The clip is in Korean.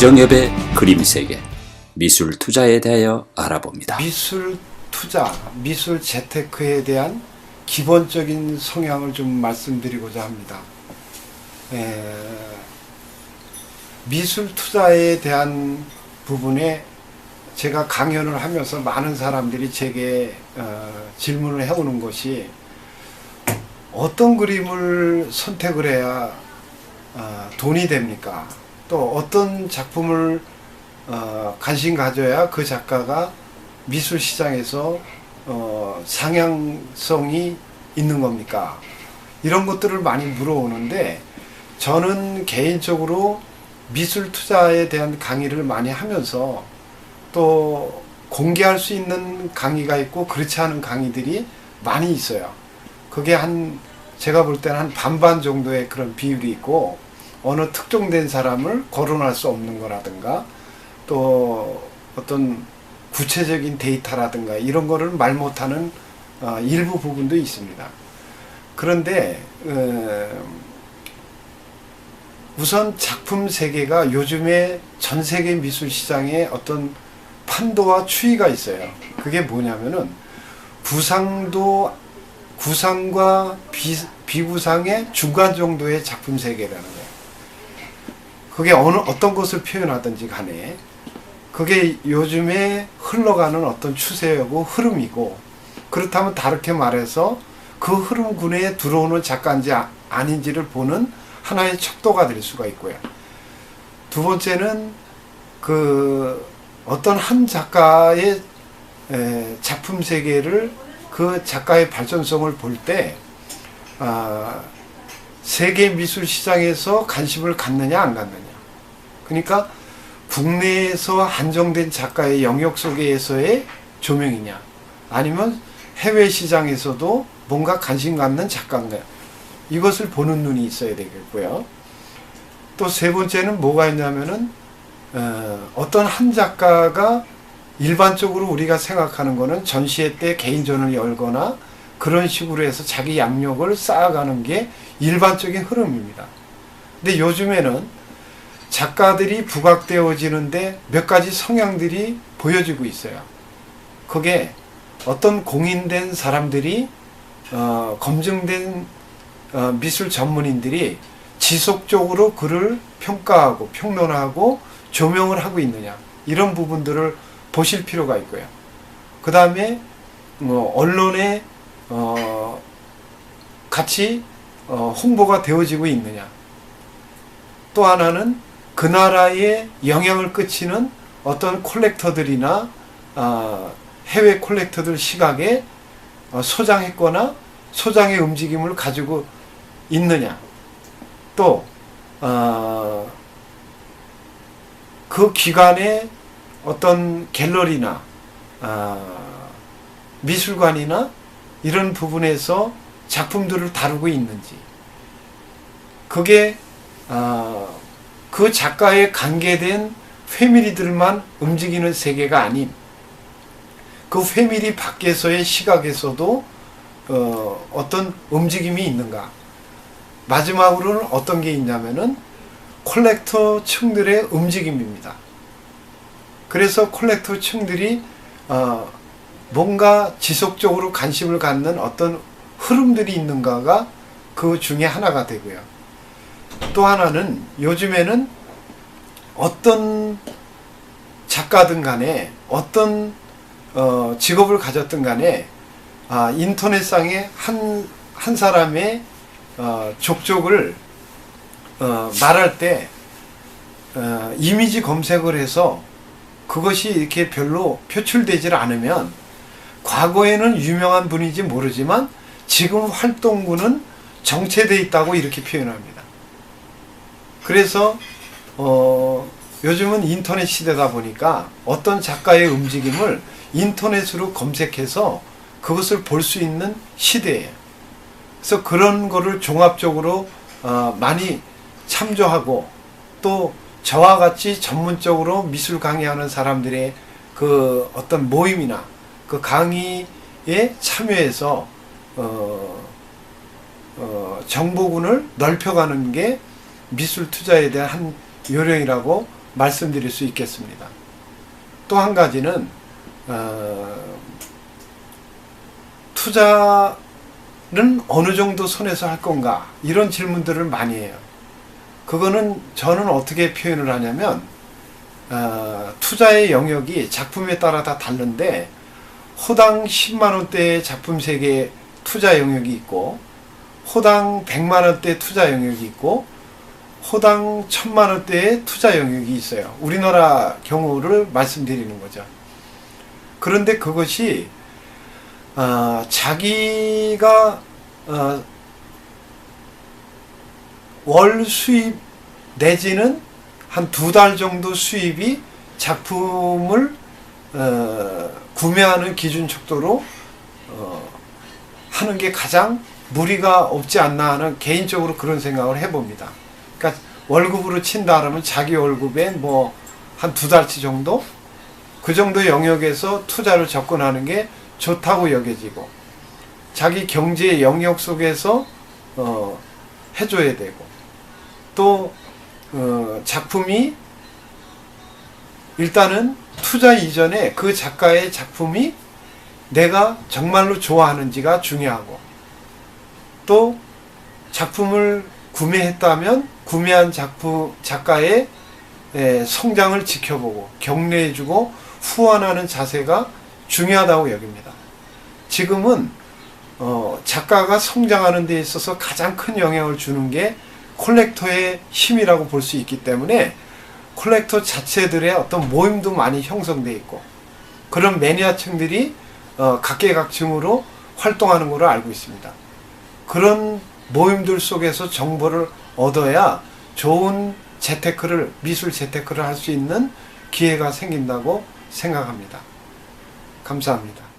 이정엽의 그림세계, 미술 투자에 대하여 알아봅니다. 미술 투자, 미술 재테크에 대한 기본적인 성향을 좀 말씀드리고자 합니다. 미술 투자에 대한 부분에 제가 강연을 하면서 많은 사람들이 제게 질문을 해오는 것이, 어떤 그림을 선택을 해야 돈이 됩니까? 또 어떤 작품을 관심 가져야 그 작가가 미술 시장에서 상향성이 있는 겁니까? 이런 것들을 많이 물어오는데, 저는 개인적으로 미술 투자에 대한 강의를 많이 하면서 또 공개할 수 있는 강의가 있고 그렇지 않은 강의들이 많이 있어요. 그게 제가 볼 때는 한 반반 정도의 그런 비율이 있고, 어느 특정된 사람을 거론할 수 없는 거라든가, 또 어떤 구체적인 데이터라든가 이런 거를 말 못하는 일부 부분도 있습니다. 그런데 우선 작품 세계가 요즘에 전 세계 미술 시장에 어떤 판도와 추이가 있어요. 그게 뭐냐면은 구상과 비구상의 중간 정도의 작품 세계라는 거예요. 그게 어떤 것을 표현하든지 간에 그게 요즘에 흘러가는 어떤 추세고 흐름이고, 그렇다면 다르게 말해서 그 흐름군에 들어오는 작가인지 아닌지를 보는 하나의 척도가 될 수가 있고요. 두 번째는 어떤 한 작가의 작품 세계를, 그 작가의 발전성을 볼 때 세계 미술 시장에서 관심을 갖느냐 안 갖느냐. 그러니까 국내에서 한정된 작가의 영역 속에서의 조명이냐, 아니면 해외 시장에서도 뭔가 관심 갖는 작가인가, 이것을 보는 눈이 있어야 되겠고요. 또 세 번째는 뭐가 있냐면은 어떤 한 작가가 일반적으로 우리가 생각하는 거는 전시회 때 개인전을 열거나 그런 식으로 해서 자기 양력을 쌓아가는 게 일반적인 흐름입니다. 근데 요즘에는 작가들이 부각되어지는데 몇 가지 성향들이 보여지고 있어요. 그게 어떤 공인된 사람들이, 검증된 미술 전문인들이 지속적으로 그를 평가하고 평론하고 조명을 하고 있느냐, 이런 부분들을 보실 필요가 있고요. 그 다음에 언론에 같이 홍보가 되어지고 있느냐. 또 하나는 그 나라에 영향을 끼치는 어떤 콜렉터들이나 해외 콜렉터들 시각에 소장했거나 소장의 움직임을 가지고 있느냐. 또 그 기관의 어떤 갤러리나 미술관이나 이런 부분에서 작품들을 다루고 있는지, 그게 그 작가에 관계된 패밀리들만 움직이는 세계가 아닌, 그 패밀리 밖에서의 시각에서도 어떤 움직임이 있는가. 마지막으로는 어떤 게 있냐면은 콜렉터 층들의 움직임입니다. 그래서 콜렉터 층들이 뭔가 지속적으로 관심을 갖는 어떤 흐름들이 있는가가 그 중에 하나가 되고요. 또 하나는 요즘에는 어떤 작가든 간에 어떤 직업을 가졌든 간에 인터넷상에 한 사람의 족적을 말할 때 이미지 검색을 해서 그것이 이렇게 별로 표출되질 않으면, 과거에는 유명한 분인지 모르지만 지금 활동군은 정체되어 있다고 이렇게 표현합니다. 그래서 요즘은 인터넷 시대다 보니까 어떤 작가의 움직임을 인터넷으로 검색해서 그것을 볼 수 있는 시대예요. 그래서 그런 거를 종합적으로 많이 참조하고, 또 저와 같이 전문적으로 미술 강의하는 사람들의 그 어떤 모임이나 그 강의에 참여해서 정보군을 넓혀가는 게 미술 투자에 대한 한 요령이라고 말씀드릴 수 있겠습니다. 또 한 가지는 투자는 어느 정도 손에서 할 건가, 이런 질문들을 많이 해요. 그거는 저는 어떻게 표현을 하냐면 투자의 영역이 작품에 따라 다 다른데, 호당 10만원대의 작품 3개 투자 영역이 있고, 호당 100만원대 투자 영역이 있고, 호당 1000만원대의 투자 영역이 있어요. 우리나라 경우를 말씀드리는 거죠. 그런데 그것이 자기가 월 수입 내지는 한 2달 정도 수입이 작품을 구매하는 기준 척도로 하는 게 가장 무리가 없지 않나 하는, 개인적으로 그런 생각을 해봅니다. 그러니까 월급으로 친다 그러면 자기 월급에 뭐 한 2달치 정도? 그 정도 영역에서 투자를 접근하는 게 좋다고 여겨지고, 자기 경제의 영역 속에서 해줘야 되고, 또 작품이 일단은 투자 이전에 그 작가의 작품이 내가 정말로 좋아하는지가 중요하고, 또 작품을 구매했다면 구매한 작가의 성장을 지켜보고 격려해주고 후원하는 자세가 중요하다고 여깁니다. 지금은 작가가 성장하는 데 있어서 가장 큰 영향을 주는 게 콜렉터의 힘이라고 볼 수 있기 때문에, 콜렉터 자체들의 어떤 모임도 많이 형성되어 있고, 그런 매니아층들이 각계각층으로 활동하는 걸로 알고 있습니다. 그런 모임들 속에서 정보를 얻어야 좋은 재테크를, 미술 재테크를 할 수 있는 기회가 생긴다고 생각합니다. 감사합니다.